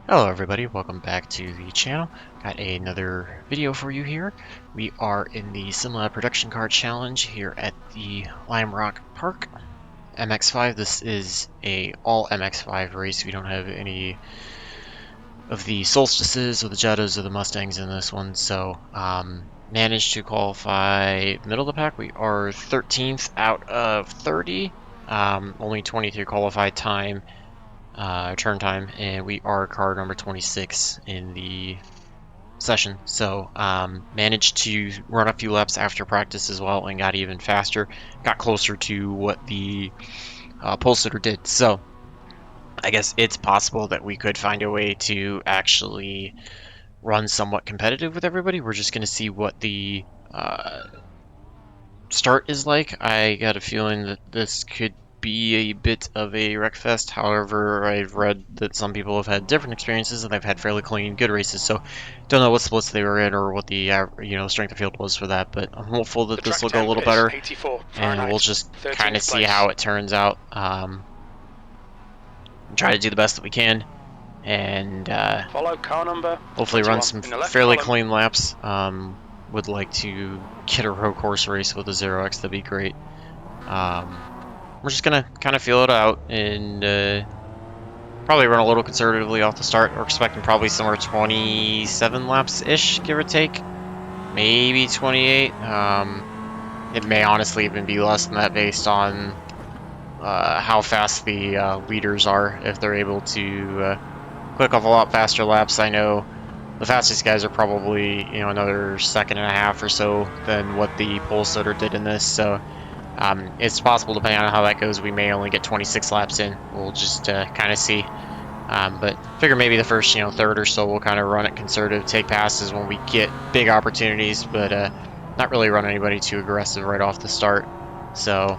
Hello everybody, welcome back to the channel. Got another video for you here. We are in the Simula Production Car Challenge here at the Lime Rock Park. MX5, this is a all MX5 race. We don't have any of the Solstices or the Jettas or the Mustangs in this one, so managed to qualify middle of the pack. We are 13th out of 30, only 23 qualified time. Turn time, and we are car number 26 in the session. So managed to run a few laps after practice as well and got even faster, got closer to what the pole sitter did. So I guess it's possible that we could find a way to actually run somewhat competitive with everybody. We're just going to see what the start is like. I got a feeling that this could be a bit of a wreckfest. However, I've read that some people have had different experiences and they've had fairly clean, good races. So, don't know what splits they were in or what the strength of field was for that. But I'm hopeful that this will go a little better, and we'll just kind of see how it turns out. Try to do the best that we can, and follow car number hopefully run some fairly clean laps. Would like to get a road course race with a 0x. That'd be great. We're just gonna kind of feel it out and probably run a little conservatively off the start. We're expecting probably somewhere 27 laps ish, give or take, maybe 28. It may honestly even be less than that based on how fast the leaders are. If they're able to click off a lot faster laps, I know the fastest guys are probably another second and a half or so than what the pole sitter did in this. So it's possible, depending on how that goes, we may only get 26 laps in. We'll just kind of see. But figure maybe the first third or so we'll kind of run it conservative, take passes when we get big opportunities, but not really run anybody too aggressive right off the start. So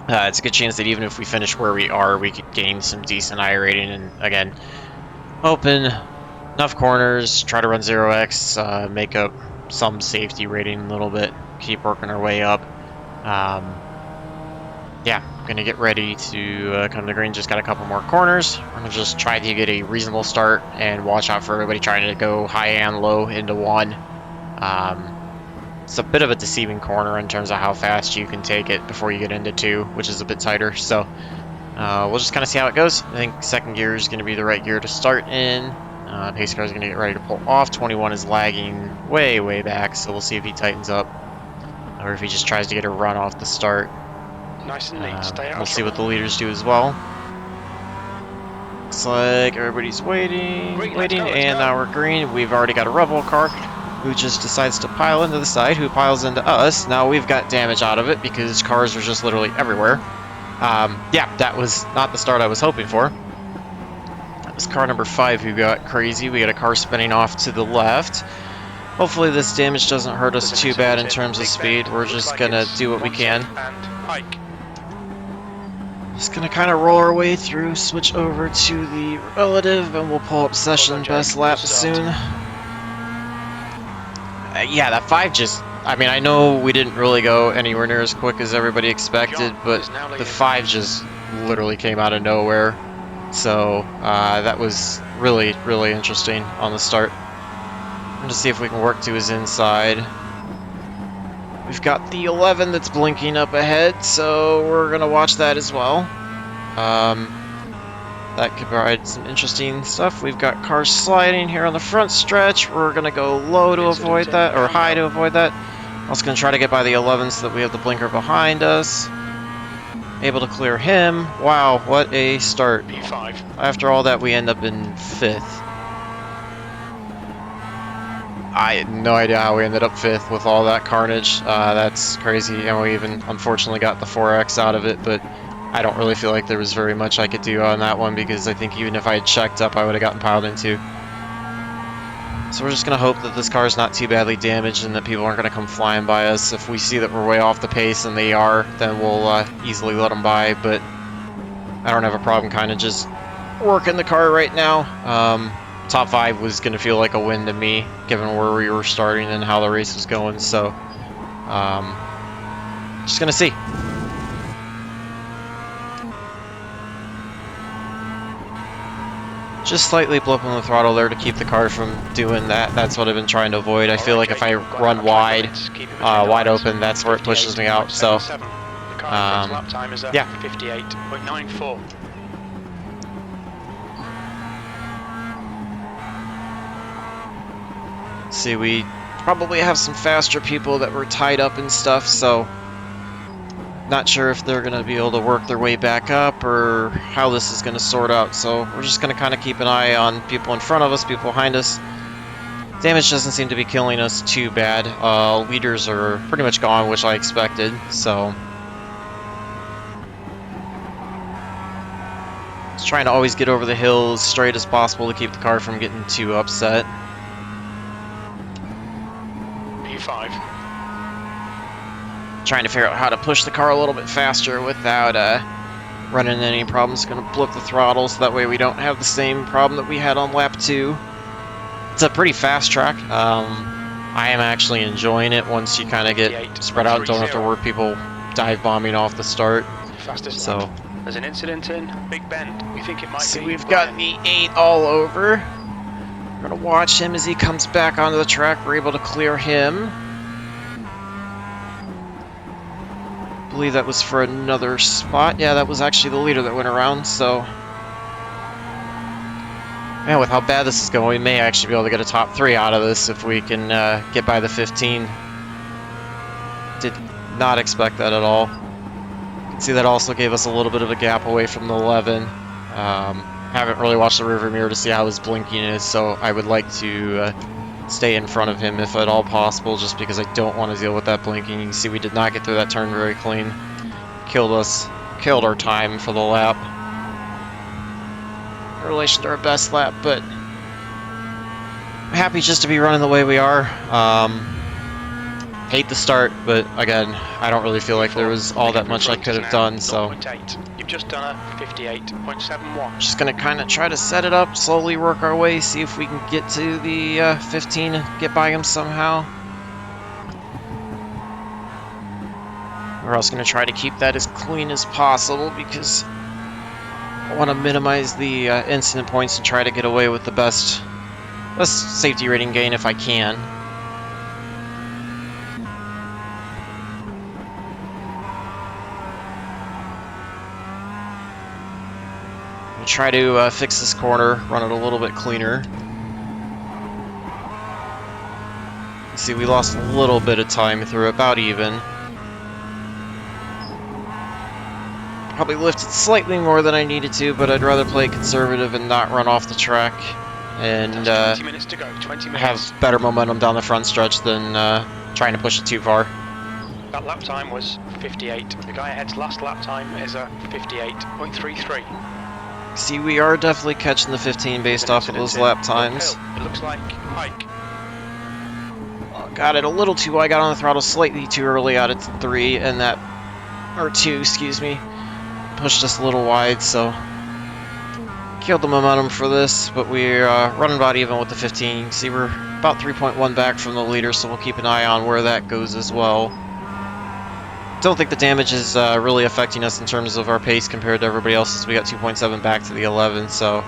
it's a good chance that even if we finish where we are, we could gain some decent iRating, and again, open enough corners, try to run 0x, make up some safety rating a little bit, keep working our way up. Yeah, gonna get ready to come to green. Just got a couple more corners. I'm gonna just try to get a reasonable start and watch out for everybody trying to go high and low into one. It's a bit of a deceiving corner in terms of how fast you can take it before you get into two, which is a bit tighter. So we'll just kind of see how it goes. I think second gear is going to be the right gear to start in. Pace car is going to get ready to pull off. 21 is lagging way back, so we'll see if he tightens up or if he just tries to get a run off the start. Nice and neat. Stay out. We'll see what the leaders do as well. Looks like everybody's waiting, and now we're green. We've already got a rebel car who just decides to pile into the side, who piles into us. Now we've got damage out of it because cars are just literally everywhere. Yeah, that was not the start I was hoping for. That was car number 5 who got crazy. We got a car spinning off to the left. Hopefully this damage doesn't hurt us too bad in terms of speed. We're just gonna do what we can. Just gonna kind of roll our way through, switch over to the relative, and we'll pull up session best lap soon. Yeah, that 5 just... I mean, I know we didn't really go anywhere near as quick as everybody expected, but the 5 just literally came out of nowhere. So that was really interesting on the start. I'm going to see if we can work to his inside. We've got the 11 that's blinking up ahead, so we're going to watch that as well. That could provide some interesting stuff. We've got cars sliding here on the front stretch. We're going to go low to avoid that, or high to avoid that. Also going to try to get by the 11 so that we have the blinker behind us. Able to clear him. Wow, what a start. P5. After all that, we end up in 5th. I had no idea how we ended up 5th with all that carnage. That's crazy, and we even unfortunately got the 4X out of it, but I don't really feel like there was very much I could do on that one because I think even if I had checked up, I would have gotten piled into. So we're just going to hope that this car is not too badly damaged and that people aren't going to come flying by us. If we see that we're way off the pace, and they are, then we'll easily let them by, but I don't have a problem kind of just working the car right now. Top 5 was going to feel like a win to me, given where we were starting and how the race was going, so just going to see. Just slightly blipping the throttle there to keep the car from doing that. That's what I've been trying to avoid. I feel like if I run wide open, that's where it pushes me out. So, yeah. 58.94. See, we probably have some faster people that were tied up and stuff, so not sure if they're going to be able to work their way back up or how this is going to sort out. So we're just going to kind of keep an eye on people in front of us, people behind us. Damage doesn't seem to be killing us too bad. Leaders are pretty much gone, which I expected, so just trying to always get over the hill as straight as possible to keep the car from getting too upset. P5. Trying to figure out how to push the car a little bit faster without running into any problems. Going to blip the throttle so that way we don't have the same problem that we had on lap 2. It's a pretty fast track. I am actually enjoying it once you kind of get spread out. Don't have to worry people dive bombing off the start. Fastest so lap. There's an incident in Big Bend. We think it might see, be. we've got the 8 all over. We're going to watch him as he comes back onto the track. We're able to clear him. I believe that was for another spot. Yeah, that was actually the leader that went around, so man, with how bad this is going, we may actually be able to get a top 3 out of this if we can get by the 15. Did not expect that at all. You can see that also gave us a little bit of a gap away from the 11. Haven't really watched the rearview mirror to see how his blinking is, so I would like to stay in front of him if at all possible, just because I don't want to deal with that blinking. You can see we did not get through that turn very clean. Killed our time for the lap in relation to our best lap, but I'm happy just to be running the way we are. Hate the start, but again, I don't really feel like there was all that much I could have done, so you've just done a 58.71. Just gonna kind of try to set it up, slowly work our way, see if we can get to the 15 and get by him somehow. We're also gonna try to keep that as clean as possible because I want to minimize the incident points and try to get away with the best safety rating gain if I can. We'll try to fix this corner, run it a little bit cleaner. See, we lost a little bit of time through, about even. Probably lifted slightly more than I needed to, but I'd rather play conservative and not run off the track and 20 minutes to go. 20 minutes. Have better momentum down the front stretch than trying to push it too far. That lap time was 58. The guy ahead's last lap time is a 58.33. See, we are definitely catching the 15 based off of those lap times. It looks like Pike. Got it a little too wide, got on the throttle slightly too early out at 3, and that, or 2, excuse me, pushed us a little wide, so killed the momentum for this, but we're running about even with the 15. You can see we're about 3.1 back from the leader, so we'll keep an eye on where that goes as well. Don't think the damage is really affecting us in terms of our pace compared to everybody else's. We got 2.7 back to the 11, so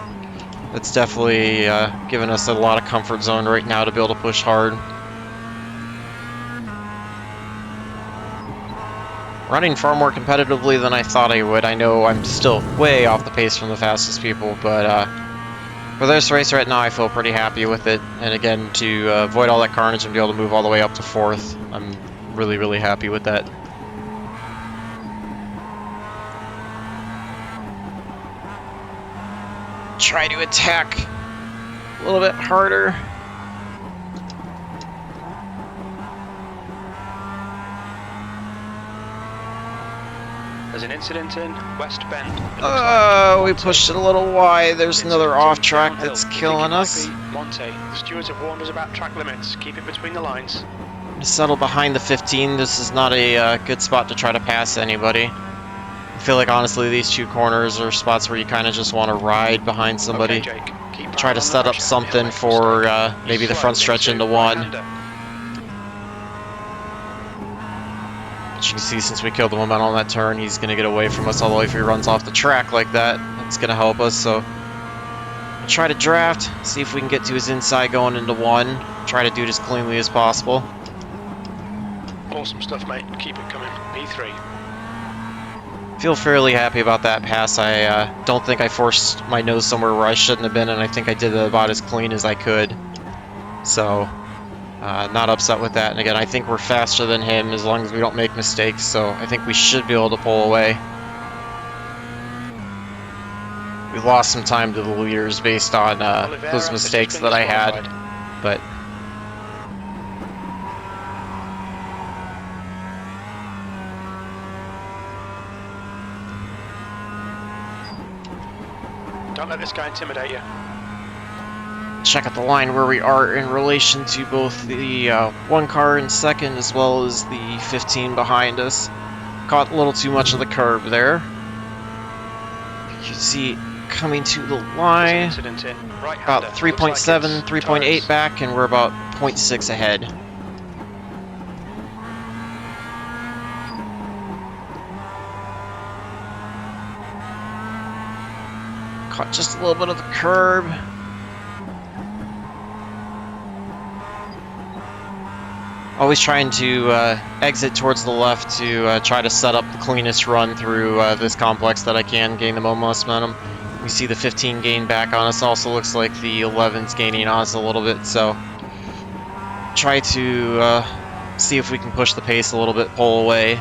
that's definitely giving us a lot of comfort zone right now to be able to push hard. Running far more competitively than I thought I would. I know I'm still way off the pace from the fastest people, but for this race right now, I feel pretty happy with it. And again, to avoid all that carnage and be able to move all the way up to 4th, I'm really, really happy with that. Try to attack a little bit harder. There's an incident in West Bend. Oh, we pushed it a little wide. There's another off track that's killing us. Monte, the stewards have warned us about track limits. Keep it between the lines. Settle behind the 15. This is not a good spot to try to pass anybody. I feel like honestly these two corners are spots where you kind of just want to ride behind somebody. Okay, Jake, try to set up something for maybe the front stretch into 1. As you can see, since we killed the momentum on that turn, he's going to get away from us, although if he runs off the track like that, that's going to help us. So Try to draft, see if we can get to his inside going into 1. Try to do it as cleanly as possible. Awesome stuff, mate. Keep it coming. P3. Feel fairly happy about that pass. I don't think I forced my nose somewhere where I shouldn't have been, and I think I did it about as clean as I could. So, not upset with that. And again, I think we're faster than him as long as we don't make mistakes, so I think we should be able to pull away. We lost some time to the leaders based on those mistakes that I had, but don't let this guy intimidate you. check out the line where we are in relation to both the one car in second as well as the 15 behind us. Caught a little too much of the curb there. You can see coming to the line, about 3.7, 3.8 back, and we're about 0.6 ahead. Caught just a little bit of the curb. Always trying to exit towards the left to try to set up the cleanest run through this complex that I can, gain the most momentum. We see the 15 gain back on us. Also looks like the 11's gaining on us a little bit, so try to see if we can push the pace a little bit, pull away.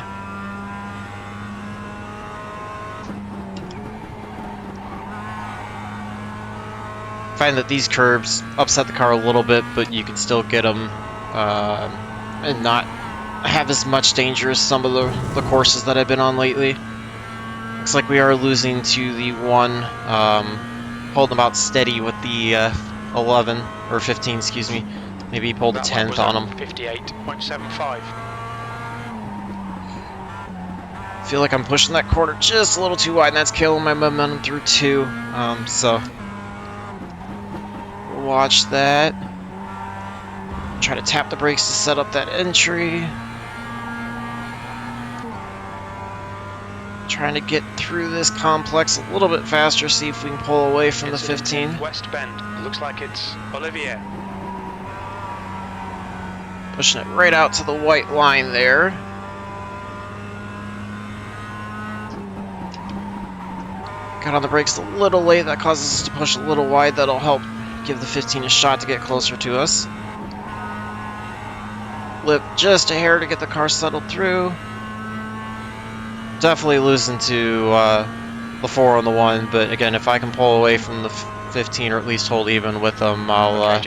Find that these curbs upset the car a little bit, but you can still get them and not have as much danger as some of the courses that I've been on lately. Looks like we are losing to the one, holding about steady with the 11, or 15, excuse me. Maybe he pulled a 10th on him. 58.75. Feel like I'm pushing that corner just a little too wide, and that's killing my momentum through 2. So watch that. Try to tap the brakes to set up that entry. Trying to get through this complex a little bit faster, see if we can pull away from the 15. West Bend. Looks like it's Olivier. Pushing it right out to the white line there. Got on the brakes a little late, that causes us to push a little wide. That'll help give the 15 a shot to get closer to us. Lip just a hair to get the car settled through. Definitely losing to the 4 on the 1, but again, if I can pull away from the 15 or at least hold even with them, I'll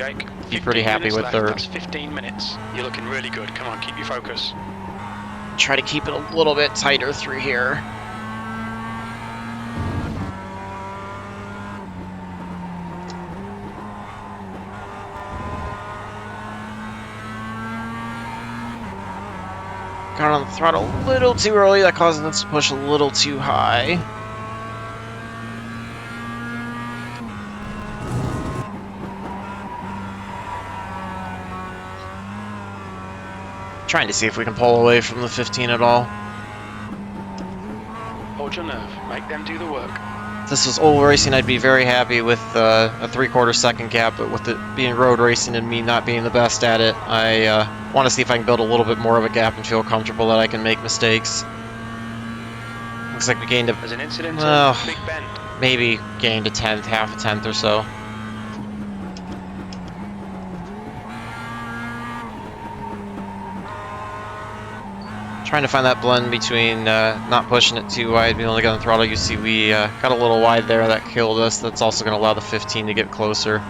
be pretty happy with third. That's 15 minutes. You're looking really good. Come on, keep your focus. Try to keep it a little bit tighter through here. Got on the throttle a little too early, that causes us to push a little too high. Trying to see if we can pull away from the 15 at all. Hold your nerve, make them do the work. If this was old racing, I'd be very happy with a 3/4 second gap, but with it being road racing and me not being the best at it, I want to see if I can build a little bit more of a gap and feel comfortable that I can make mistakes. Looks like we gained There's an incident Big Bend. maybe gained a 10th, half a 10th or so. Trying to find that blend between not pushing it too wide, being able to get on the throttle. You see we got a little wide there, that killed us. That's also going to allow the 15 to get closer.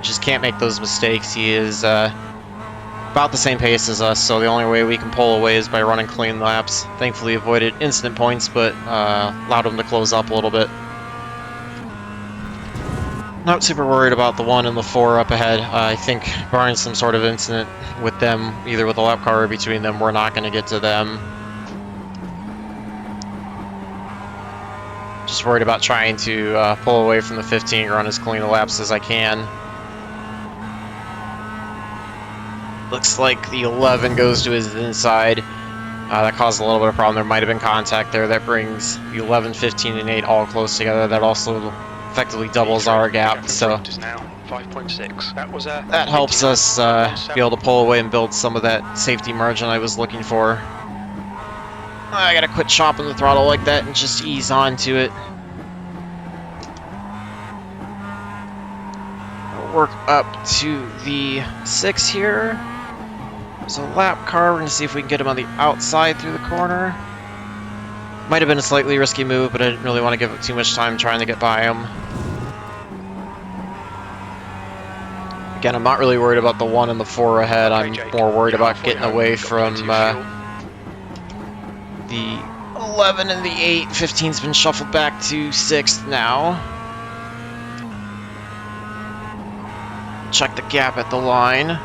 Just can't make those mistakes. He is about the same pace as us, so the only way we can pull away is by running clean laps. Thankfully avoided incident points, but allowed him to close up a little bit. Not super worried about the 1 and the 4 up ahead. I think barring some sort of incident with them, either with a lap car or between them, we're not going to get to them. Just worried about trying to pull away from the 15, run as clean a laps as I can. Looks like the 11 goes to his inside. That caused a little bit of problem. There might have been contact there. That brings the 11, 15, and 8 all close together. That also effectively doubles our gap, so Is now 5.6. That was a that helps us be able to pull away and build some of that safety margin I was looking for. I gotta quit chopping the throttle like that and just ease onto it. Work up to the 6 here. There's a lap car. We're gonna see if we can get him on the outside through the corner. Might have been a slightly risky move, but I didn't really want to give it too much time trying to get by him. Again, I'm not really worried about the 1 and the 4 ahead. I'm more worried about getting away from the 11 and the 8. 15's been shuffled back to 6th now. Check the gap at the line. You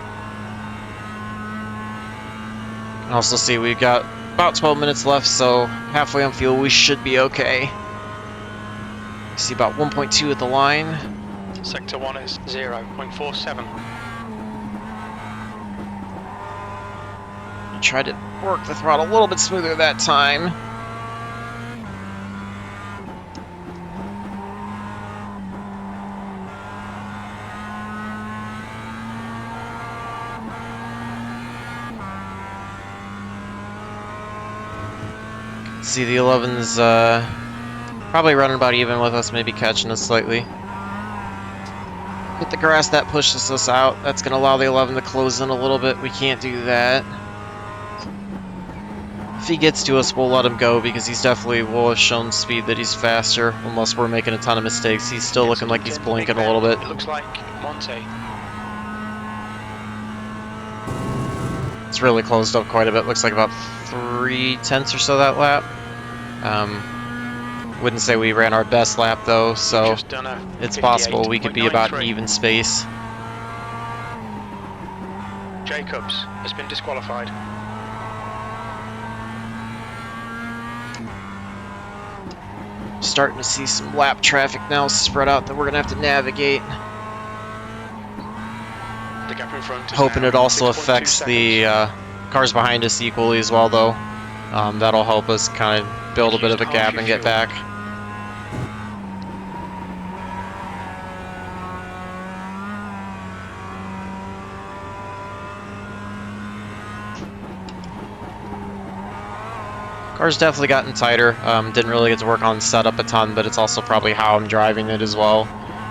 can also see we've got about 12 minutes left, so halfway on fuel we should be okay. See about 1.2 at the line. Sector 1 is 0.47. Tried to work the throttle a little bit smoother that time. See, the 11's probably running about even with us, maybe catching us slightly. Hit the grass, that pushes us out. That's going to allow the 11 to close in a little bit. We can't do that. If he gets to us, we'll let him go because he's definitely will have shown speed that he's faster, unless we're making a ton of mistakes. He's still looking like he's blinking a little bit. It looks like Monte. It's really closed up quite a bit. Looks like about 3/10 or so that lap. Wouldn't say we ran our best lap though, so it's possible we could be about an even space. Jacobs has been disqualified. Starting to see some lap traffic now spread out that we're going to have to navigate. The gap in front is hoping it also affects the cars behind us equally as well, though. That'll help us kind of build a bit of a gap and get back. Car's definitely gotten tighter. Didn't really get to work on setup a ton, but it's also probably how I'm driving it as well.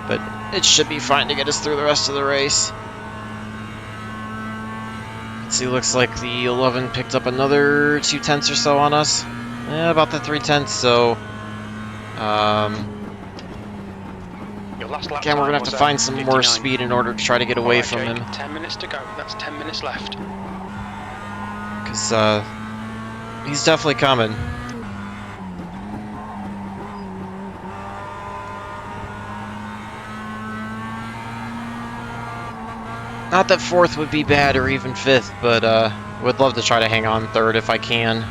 But it should be fine to get us through the rest of the race. Let's see, looks like the 11 picked up another 2/10 or so on us. Yeah, about the 3/10, so... again, we're going to have to find some more speed in order to try to get away from him. 10 minutes to go. That's 10 minutes left. Because, he's definitely coming. Not that 4th would be bad or even 5th, but would love to try to hang on 3rd if I can.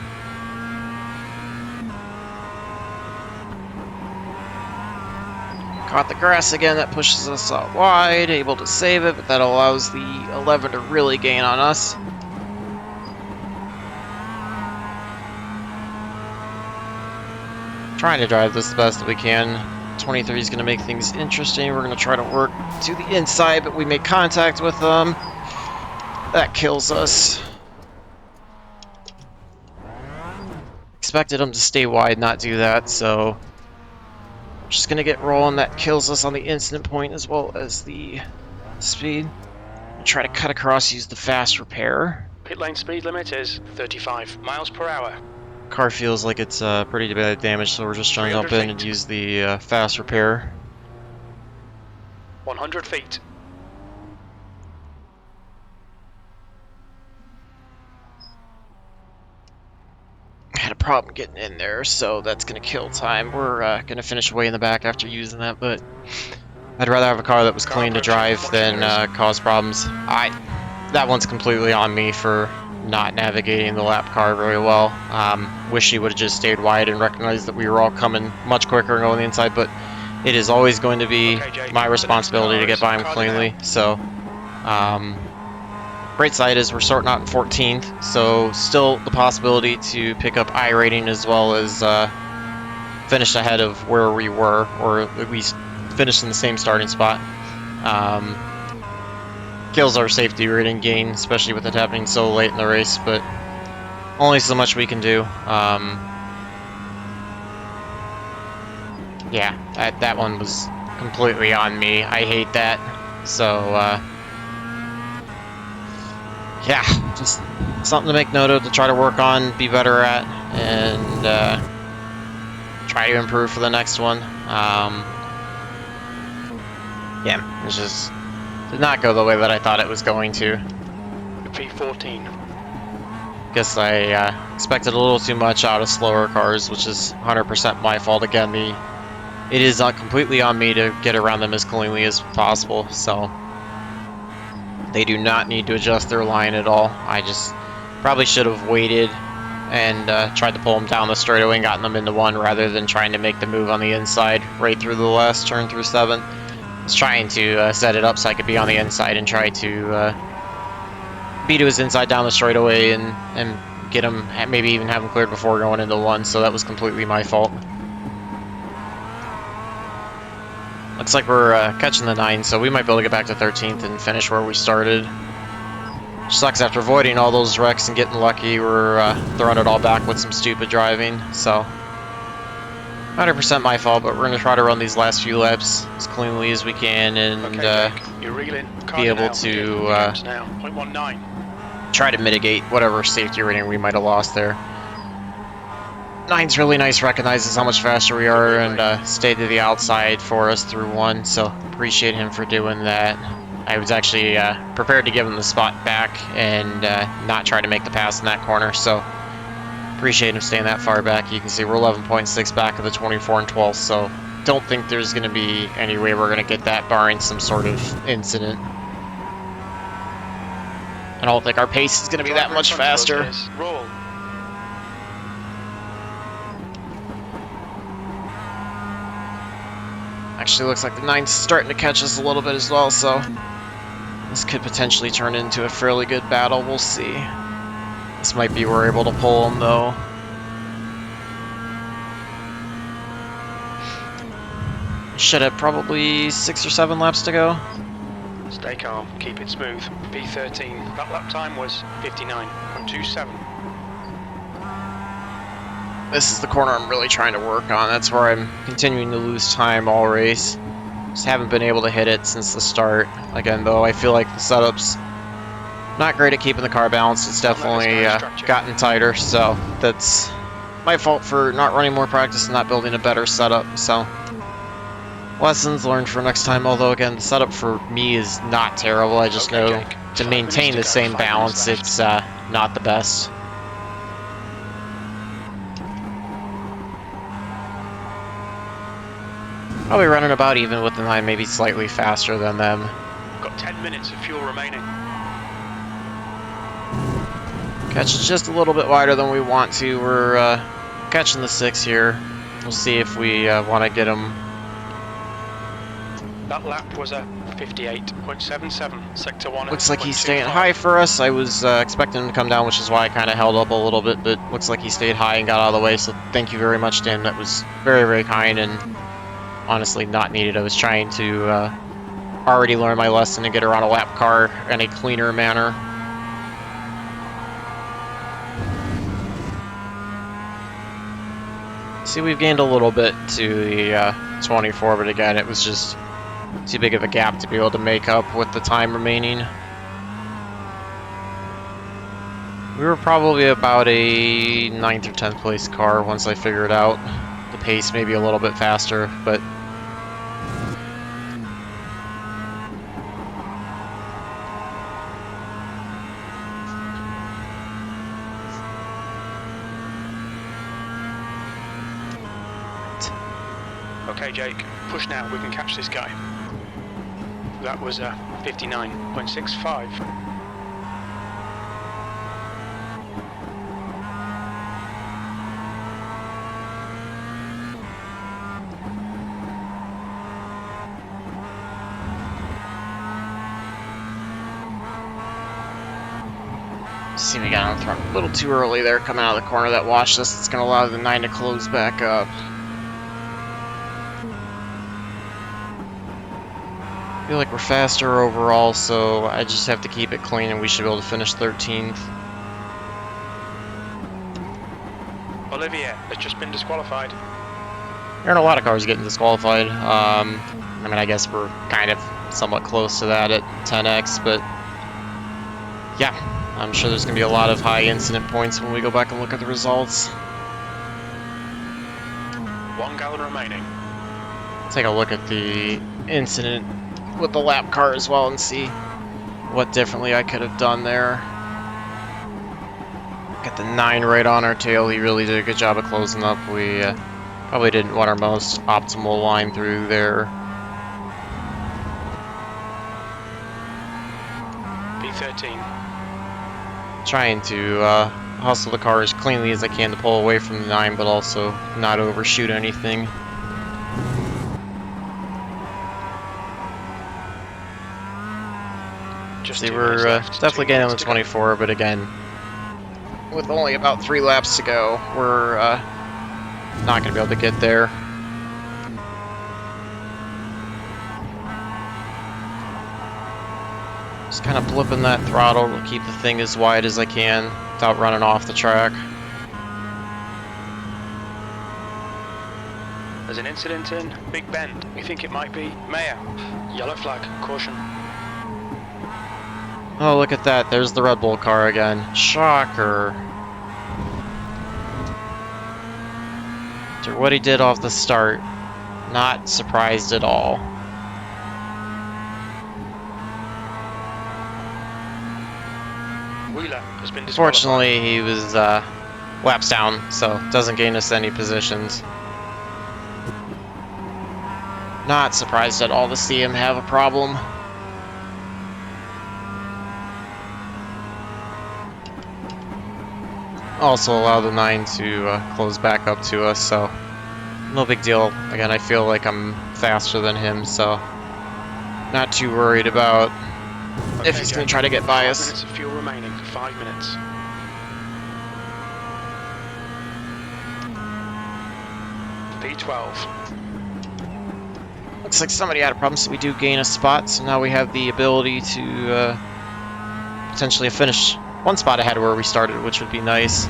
Caught the grass again, that pushes us out wide, able to save it, but that allows the 11 to really gain on us. Trying to drive this the best that we can. 23 is going to make things interesting. We're going to try to work to the inside, but we make contact with them. That kills us. Expected them to stay wide, not do that, so... just going to get rolling. That kills us on the incident point as well as the speed. Try to cut across, use the fast repair. Pit lane speed limit is 35 miles per hour. Car feels like it's pretty bad damage, so we're just trying to jump in and use the fast repair. 100 feet. Had a problem getting in there, so that's going to kill time. We're going to finish way in the back after using that, but I'd rather have a car that was clean to drive than cause problems. That one's completely on me for not navigating the lap car very well. Wish he would have just stayed wide and recognized that we were all coming much quicker and going the inside, but it is always going to be my responsibility to get by him cleanly. So, bright side is we're starting out in 14th, so still the possibility to pick up iRating as well as finish ahead of where we were, or at least finished in the same starting spot. Kills our safety rating gain, especially with it happening so late in the race, but only so much we can do. Yeah, that one was completely on me. I hate that. So, yeah, just something to make note of, to try to work on, be better at, and try to improve for the next one. Yeah, it just did not go the way that I thought it was going to. P14. Guess I expected a little too much out of slower cars, which is 100% my fault. Again, it is completely on me to get around them as cleanly as possible, so they do not need to adjust their line at all. I just probably should have waited and tried to pull them down the straightaway and gotten them into one rather than trying to make the move on the inside right through the last turn through 7. I was trying to set it up so I could be on the inside and try to be to his inside down the straightaway and get him, maybe even have him cleared before going into 1, so that was completely my fault. Looks like we're catching the 9, so we might be able to get back to 13th and finish where we started. Sucks after avoiding all those wrecks and getting lucky, we're throwing it all back with some stupid driving, so 100% my fault, but we're going to try to run these last few laps as cleanly as we can and be able to try to mitigate whatever safety rating we might have lost there. 9's really nice, recognizes how much faster we are and stayed to the outside for us through 1, so appreciate him for doing that. I was actually prepared to give him the spot back and not try to make the pass in that corner, so appreciate him staying that far back. You can see we're 11.6 back of the 24 and 12, so don't think there's going to be any way we're going to get that barring some sort of incident. I don't think our pace is going to be that much faster. Roll. Actually looks like the 9's starting to catch us a little bit as well, so this could potentially turn into a fairly good battle. We'll see. This might be we're able to pull him, though. Should have probably 6 or 7 laps to go. Stay calm, keep it smooth. P13, that lap time was 59.27. This is the corner I'm really trying to work on. That's where I'm continuing to lose time all race. Just haven't been able to hit it since the start. Again, though, I feel like the setup's not great at keeping the car balanced. It's definitely gotten tighter, so that's my fault for not running more practice and not building a better setup. So lessons learned for next time, although again, the setup for me is not terrible. I just know to maintain the same balance, it's not the best. Probably running about even with the 9, maybe slightly faster than them. Got 10 minutes of fuel remaining. Catch just a little bit wider than we want to. We're catching the 6 here. We'll see if we want to get him. That lap was a 58.77, sector 1. Looks like he's staying high for us. I was expecting him to come down, which is why I kind of held up a little bit, but looks like he stayed high and got out of the way, so thank you very much to him. That was very, very kind and honestly not needed. I was trying to already learn my lesson and get around a lap car in a cleaner manner. See, we've gained a little bit to the 24, but again, it was just too big of a gap to be able to make up with the time remaining. We were probably about a 9th or 10th place car once I figured out the pace, maybe a little bit faster, but okay, Jake, push now, we can catch this guy. That was a 59.65. See, we got on the front a little too early there, coming out of the corner that washed us. It's going to allow the 9 to close back up. feel like we're faster overall, so I just have to keep it clean and we should be able to finish 13th. Olivier has just been disqualified. There aren't a lot of cars getting disqualified. I mean, I guess we're kind of somewhat close to that at 10x, but yeah, I'm sure there's going to be a lot of high incident points when we go back and look at the results. 1 gallon remaining. Take a look at the incident with the lap car as well and see what differently I could have done there. Got the 9 right on our tail. He really did a good job of closing up. We probably didn't want our most optimal line through there. P13. Trying to hustle the car as cleanly as I can to pull away from the 9, but also not overshoot anything. They were definitely getting on the 24, but again, with only about 3 laps to go, we're not going to be able to get there. Just kind of blipping that throttle to keep the thing as wide as I can without running off the track. There's an incident in Big Bend. We think it might be Mayor. Yellow flag. Caution. Oh, look at that. There's the Red Bull car again. Shocker. After what he did off the start, not surprised at all. Wheeler has been disqualified. Fortunately, he was laps down, so doesn't gain us any positions. Not surprised at all to see him have a problem. Also allow the 9 to close back up to us, so no big deal. Again, I feel like I'm faster than him, so not too worried about if he's going to try to get by us. 5 minutes of fuel remaining. 5 minutes. P12. Looks like somebody had a problem, so we do gain a spot, so now we have the ability to potentially finish 1 spot ahead of where we started, which would be nice.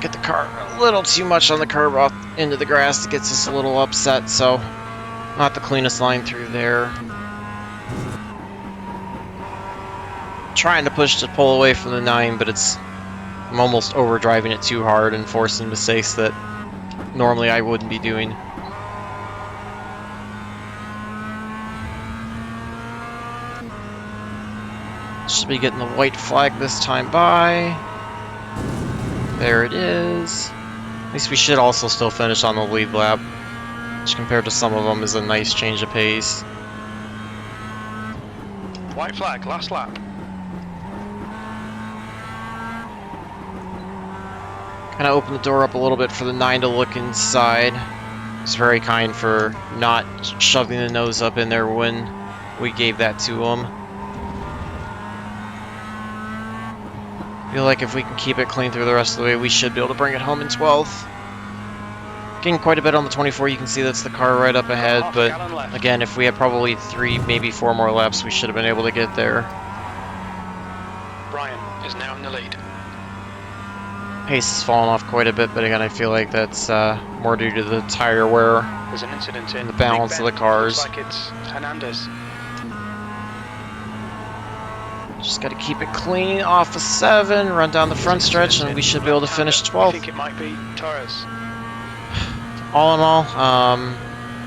Get the car a little too much on the curb off into the grass. It gets us a little upset, so not the cleanest line through there. Trying to push the pull away from the 9, but I'm almost overdriving it too hard and forcing mistakes that normally I wouldn't be doing. Should be getting the white flag this time by. There it is. At least we should also still finish on the lead lap, which compared to some of them is a nice change of pace. White flag, last lap. Kind of open the door up a little bit for the 9 to look inside. It's very kind for not shoving the nose up in there when we gave that to him. Feel like if we can keep it clean through the rest of the way, we should be able to bring it home in 12th. Getting quite a bit on the 24, you can see that's the car right up ahead, but again, if we had probably 3, maybe 4 more laps, we should have been able to get there. Brian is now in the lead. Pace has fallen off quite a bit, but again, I feel like that's more due to the tire wear. There's an incident in the balance of the cars. Looks like it's Hernandez. Just got to keep it clean off of 7, run down the front stretch, and we should be able to finish 12th. I think it might be Torres. All in all,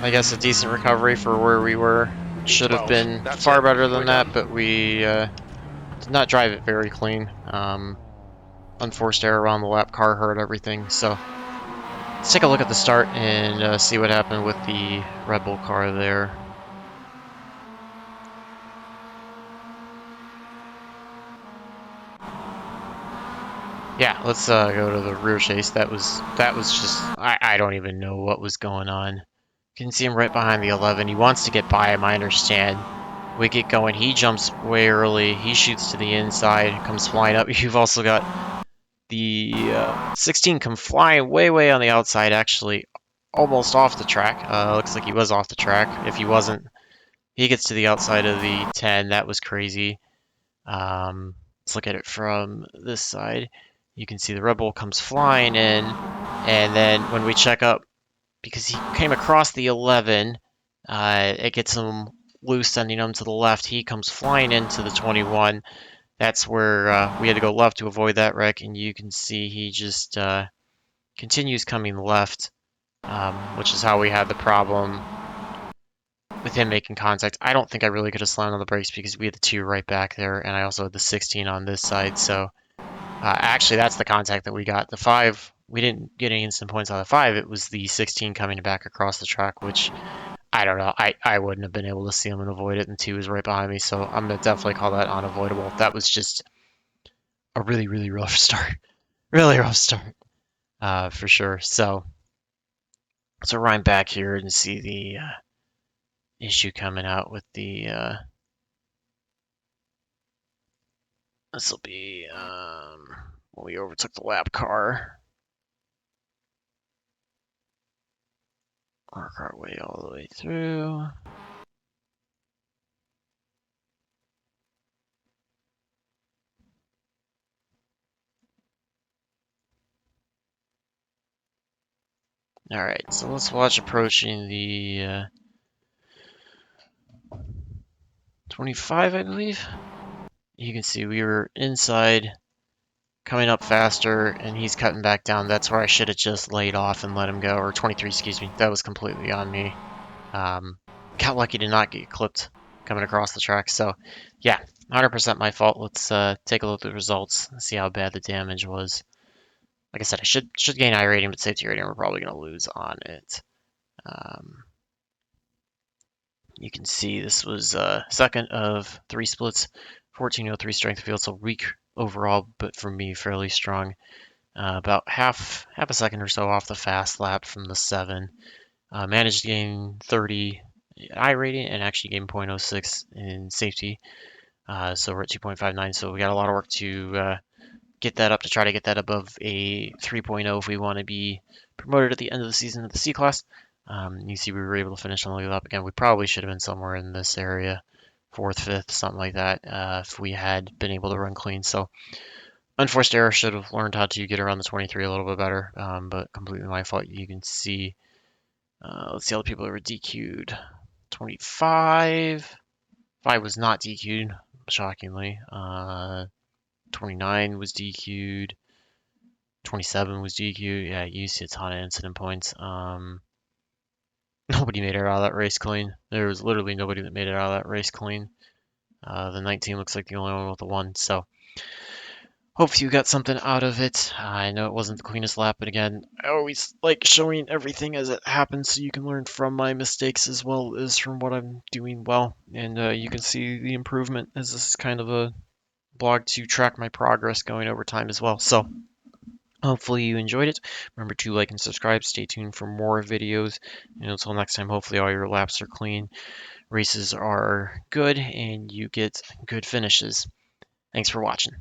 I guess a decent recovery for where we were. Should have been far better than that, but we did not drive it very clean. Unforced error on the lap, car hurt everything. So let's take a look at the start and see what happened with the Red Bull car there. Yeah, let's go to the rear chase. That was just, I don't even know what was going on. You can see him right behind the 11. He wants to get by him, I understand. we get going. He jumps way early. He shoots to the inside, comes flying up. You've also got the 16 come flying way on the outside, actually almost off the track. Looks like he was off the track. If he wasn't, he gets to the outside of the 10. That was crazy. Let's look at it from this side. You can see the Red Bull comes flying in, and then when we check up, because he came across the 11, it gets him loose, sending him to the left. He comes flying into the 21. That's where we had to go left to avoid that wreck, and you can see he just continues coming left, which is how we had the problem with him making contact. I don't think I really could have slammed on the brakes because we had the 2 right back there, and I also had the 16 on this side. So actually, that's the contact that we got. The 5, we didn't get any instant points on the 5. It was the 16 coming back across the track, which I don't know. I wouldn't have been able to see him and avoid it, and 2 was right behind me. So I'm going to definitely call that unavoidable. That was just a really rough start. Really rough start, for sure. So run back here and see the issue coming out with the this will be when we overtook the lap car. Work our way all the way through. Alright, so let's watch approaching the 25, I believe. You can see we were inside, coming up faster, and he's cutting back down. That's where I should have just laid off and let him go, or 23, excuse me. That was completely on me. Got lucky to not get clipped coming across the track. So, yeah, 100% my fault. Let's take a look at the results and see how bad the damage was. Like I said, I should gain I rating, but safety rating we're probably going to lose on it. You can see this was second of 3 splits, 1403 strength of field, so weak overall, but for me fairly strong. About half a second or so off the fast lap from the 7. Managed to gain 30 I rating and actually gain 0.06 in safety. So we're at 2.59. So we got a lot of work to get that up, to try to get that above a 3.0 if we want to be promoted at the end of the season to the C class. You see we were able to finish on the lead lap again. We probably should have been somewhere in this area, 4th, 5th, something like that, if we had been able to run clean. So unforced error, should have learned how to get around the 23 a little bit better, but completely my fault. You can see, let's see all the people that were DQ'd. 25. 5 was not DQ'd, shockingly. 29 was DQ'd. 27 was DQ'd. Yeah, you see a ton of incident points. Nobody made it out of that race clean. There was literally nobody that made it out of that race clean. The 19 looks like the only one with a 1. So hopefully you got something out of it. I know it wasn't the cleanest lap, but again, I always like showing everything as it happens so you can learn from my mistakes as well as from what I'm doing well. And you can see the improvement, as this is kind of a blog to track my progress going over time as well. So hopefully you enjoyed it. Remember to like and subscribe. Stay tuned for more videos. And until next time, hopefully all your laps are clean, races are good, and you get good finishes. Thanks for watching.